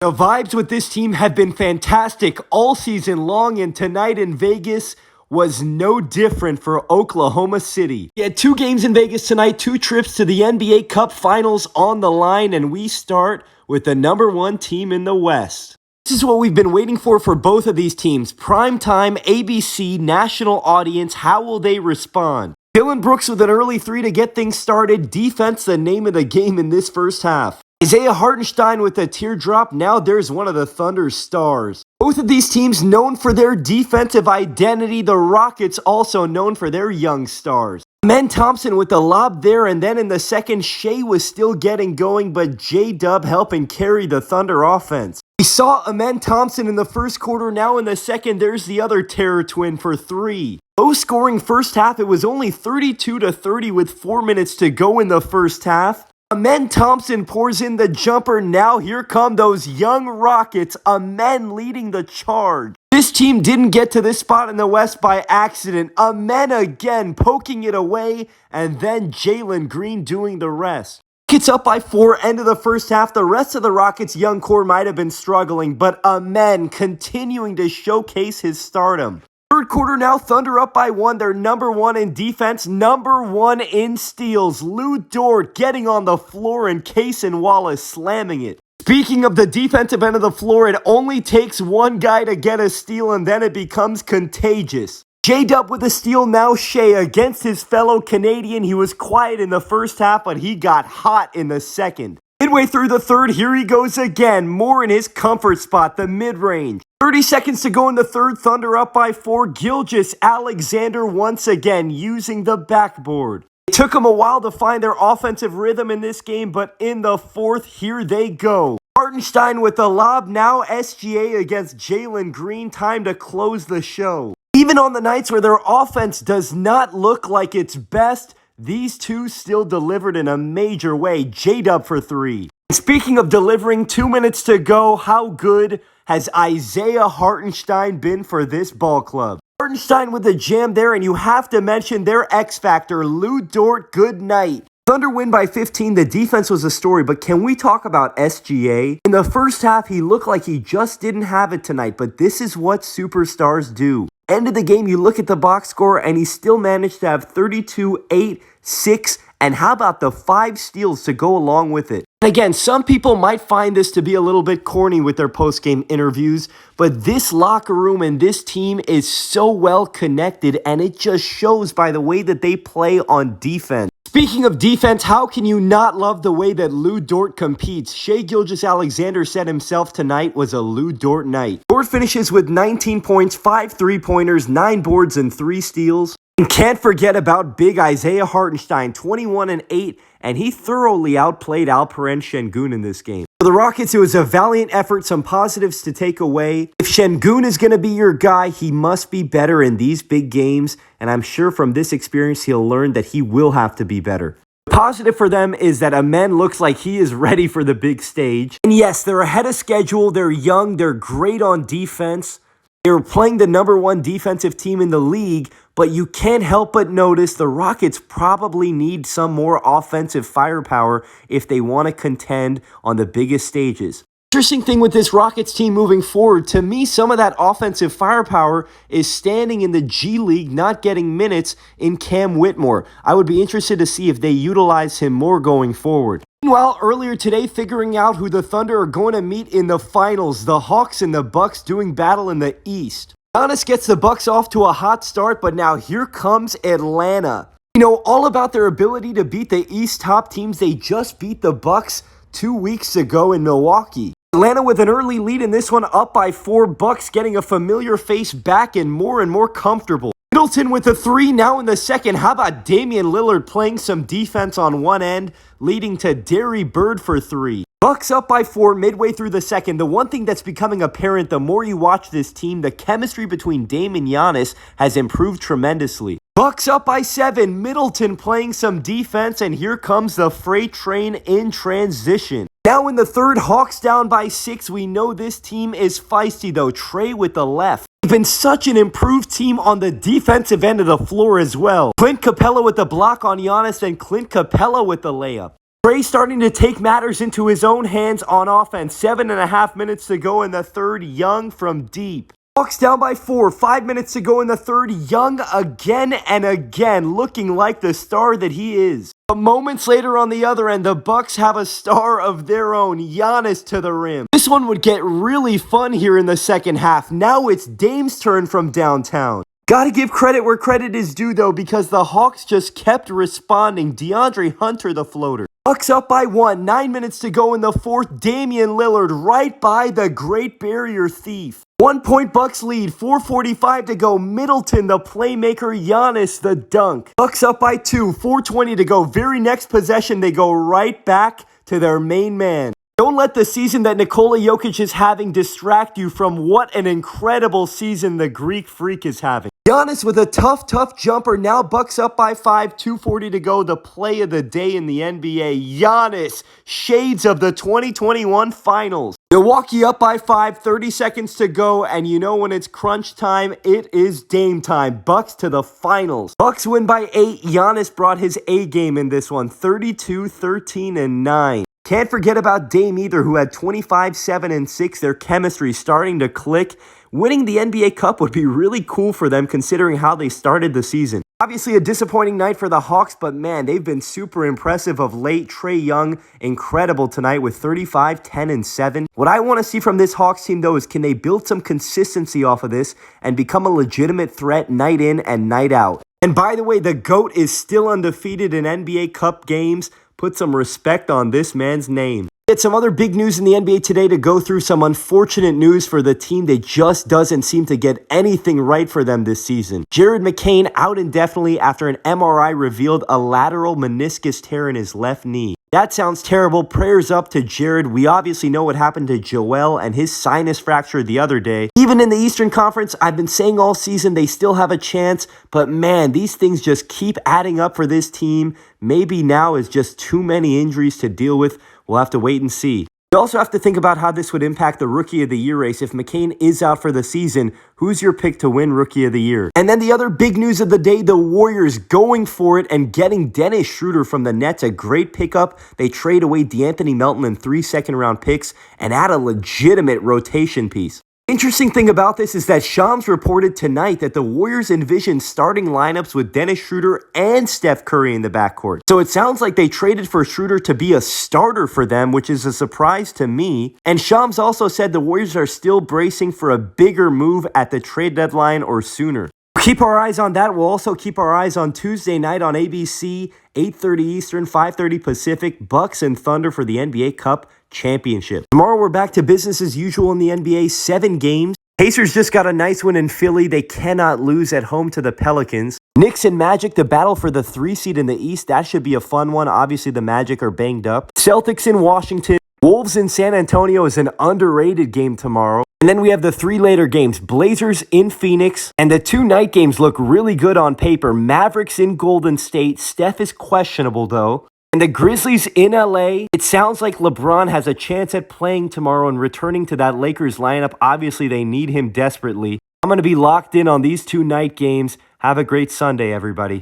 The vibes with this team have been fantastic all season long, and tonight in Vegas was no different for Oklahoma City. We had 2 games in Vegas tonight, 2 trips to the NBA Cup Finals on the line, and we start with the number 1 team in the West. This is what we've been waiting for both of these teams. Primetime, ABC, national audience, how will they respond? Dillon Brooks with an early 3 to get things started. Defense, the name of the game in this first half. Isaiah Hartenstein with a teardrop. Now there's one of the Thunder's stars. Both of these teams known for their defensive identity. The Rockets also known for their young stars. Amen Thompson with the lob there, and then in the second, Shea was still getting going, but J-Dub helping carry the Thunder offense. We saw Amen Thompson in the first quarter. Now in the second, there's the other terror twin for 3. Low scoring first half. It was only 32-30 with 4 minutes to go in the first half. Amen Thompson pours in the jumper. Now here come those young Rockets. Amen leading the charge. This team didn't get to this spot in the West by accident. Amen again poking it away, and then Jalen Green doing the rest. It's up by 4, end of the first half. The rest of the Rockets' young core might have been struggling, but Amen continuing to showcase his stardom. Third quarter now, Thunder up by 1. They're number 1 in defense, number 1 in steals. Lou Dort getting on the floor and Case and Wallace slamming it. Speaking of the defensive end of the floor, it only takes one guy to get a steal, and then it becomes contagious. J-Dub with a steal. Now Shea against his fellow Canadian. He was quiet in the first half, but he got hot in the second. Midway through the third, here he goes again. More in his comfort spot, the mid-range. 30 seconds to go in the third. Thunder up by 4. Gilgeous-Alexander once again using the backboard. It took them a while to find their offensive rhythm in this game, but in the fourth, here they go. Hartenstein with the lob. Now SGA against Jalen Green. Time to close the show. Even on the nights where their offense does not look like its best, these two still delivered in a major way. J-Dub for 3. Speaking of delivering, 2 minutes to go. How good has Isaiah Hartenstein been for this ball club? Hartenstein with the jam there, and you have to mention their X Factor, Lou Dort. Good night. Thunder win by 15. The defense was a story, but can we talk about SGA? In the first half, he looked like he just didn't have it tonight, but this is what superstars do. End of the game, you look at the box score, and he still managed to have 32, 8, 6, and how about the 5 steals to go along with it? And again, some people might find this to be a little bit corny with their post-game interviews, but this locker room and this team is so well connected, and it just shows by the way that they play on defense. Speaking of defense, how can you not love the way that Lou Dort competes? Shai Gilgeous-Alexander said himself tonight was a Lou Dort night. Dort finishes with 19 points, 5 3-pointers, 9 boards, and 3 steals. And can't forget about big Isaiah Hartenstein, 21 and 8, and he thoroughly outplayed Alperen Şengün in this game. For the Rockets, it was a valiant effort, some positives to take away. If Şengün is going to be your guy, he must be better in these big games, and I'm sure from this experience he'll learn that he will have to be better. The positive for them is that Amen looks like he is ready for the big stage. And yes, they're ahead of schedule, they're young, they're great on defense. They were playing the number 1 defensive team in the league, but you can't help but notice the Rockets probably need some more offensive firepower if they want to contend on the biggest stages. Interesting thing with this Rockets team moving forward, to me, some of that offensive firepower is standing in the G League, not getting minutes in Cam Whitmore. I would be interested to see if they utilize him more going forward. Meanwhile, earlier today, figuring out who the Thunder are going to meet in the finals, the Hawks and the Bucks doing battle in the East. Giannis gets the Bucks off to a hot start, but now here comes Atlanta. You know, all about their ability to beat the East top teams. They just beat the Bucks 2 weeks ago in Milwaukee. Atlanta with an early lead in this one, up by 4. Bucks getting a familiar face back and more comfortable. Middleton with a 3 now in the second. How about Damian Lillard playing some defense on one end, leading to Derry Bird for 3. Bucks up by 4 midway through the second. The one thing that's becoming apparent the more you watch this team, the chemistry between Dame and Giannis has improved tremendously. Bucks up by 7. Middleton playing some defense, and here comes the freight train in transition. Now in the third, Hawks down by 6. We know this team is feisty though. Trey with the left. They've been such an improved team on the defensive end of the floor as well. Clint Capella with the block on Giannis, and Clint Capella with the layup. Trey starting to take matters into his own hands on offense. 7.5 minutes to go in the third. Young from deep. Hawks down by 4. 5 minutes to go in the third. Young again and again, looking like the star that he is. But moments later on the other end, the Bucks have a star of their own, Giannis to the rim. This one would get really fun here in the second half. Now it's Dame's turn from downtown. Gotta give credit where credit is due, though, because the Hawks just kept responding. DeAndre Hunter, the floater. Bucks up by 1. 9 minutes to go in the fourth. Damian Lillard right by the Great Barrier Thief. 1 point Bucks lead. 4:45 to go. Middleton, the playmaker. Giannis, the dunk. Bucks up by 2. 4:20 to go. Very next possession, they go right back to their main man. Don't let the season that Nikola Jokic is having distract you from what an incredible season the Greek Freak is having. Giannis with a tough jumper. Now Bucks up by 5. 2:40 to go. The play of the day in the NBA. Giannis, shades of the 2021 Finals. Milwaukee up by 5. 30 seconds to go. And you know when it's crunch time, it is Dame time. Bucks to the finals. Bucks win by 8. Giannis brought his A game in this one. 32, 13, and 9. Can't forget about Dame either, who had 25, 7, and 6. Their chemistry starting to click. Winning the NBA Cup would be really cool for them considering how they started the season. Obviously a disappointing night for the Hawks, but man, they've been super impressive of late. Trey Young, incredible tonight with 35, 10, and 7. What I want to see from this Hawks team, though, is can they build some consistency off of this and become a legitimate threat night in and night out. And by the way, the GOAT is still undefeated in NBA Cup games. Put some respect on this man's name. Get some other big news in the NBA today to go through. Some unfortunate news for the team that just doesn't seem to get anything right for them this season. Jared McCain out indefinitely after an MRI revealed a lateral meniscus tear in his left knee. That sounds terrible. Prayers up to Jared. We obviously know what happened to Joel and his sinus fracture the other day. Even in the Eastern Conference, I've been saying all season they still have a chance, but man, these things just keep adding up for this team. Maybe now is just too many injuries to deal with. We'll have to wait and see. You also have to think about how this would impact the Rookie of the Year race. If McCain is out for the season, who's your pick to win Rookie of the Year? And then the other big news of the day, the Warriors going for it and getting Dennis Schroeder from the Nets. A great pickup. They trade away DeAnthony Melton and 3 second-round picks and add a legitimate rotation piece. Interesting thing about this is that Shams reported tonight that the Warriors envision starting lineups with Dennis Schroeder and Steph Curry in the backcourt. So it sounds like they traded for Schroeder to be a starter for them, which is a surprise to me. And Shams also said the Warriors are still bracing for a bigger move at the trade deadline or sooner. Keep our eyes on that. We'll also keep our eyes on Tuesday night on ABC, 8:30 Eastern, 5:30 Pacific, Bucks and Thunder for the NBA Cup Championship. Tomorrow we're back to business as usual in the NBA, 7 games. Pacers just got a nice win in Philly. They cannot lose at home to the Pelicans. Knicks and Magic to battle for the 3 seed in the East. That should be a fun one. Obviously the Magic are banged up. Celtics in Washington. Wolves in San Antonio is an underrated game tomorrow. And then we have the 3 later games, Blazers in Phoenix, and the 2 night games look really good on paper. Mavericks in Golden State. Steph is questionable though. And the Grizzlies in LA. It sounds like LeBron has a chance at playing tomorrow and returning to that Lakers lineup. Obviously, they need him desperately. I'm going to be locked in on these 2 night games. Have a great Sunday, everybody.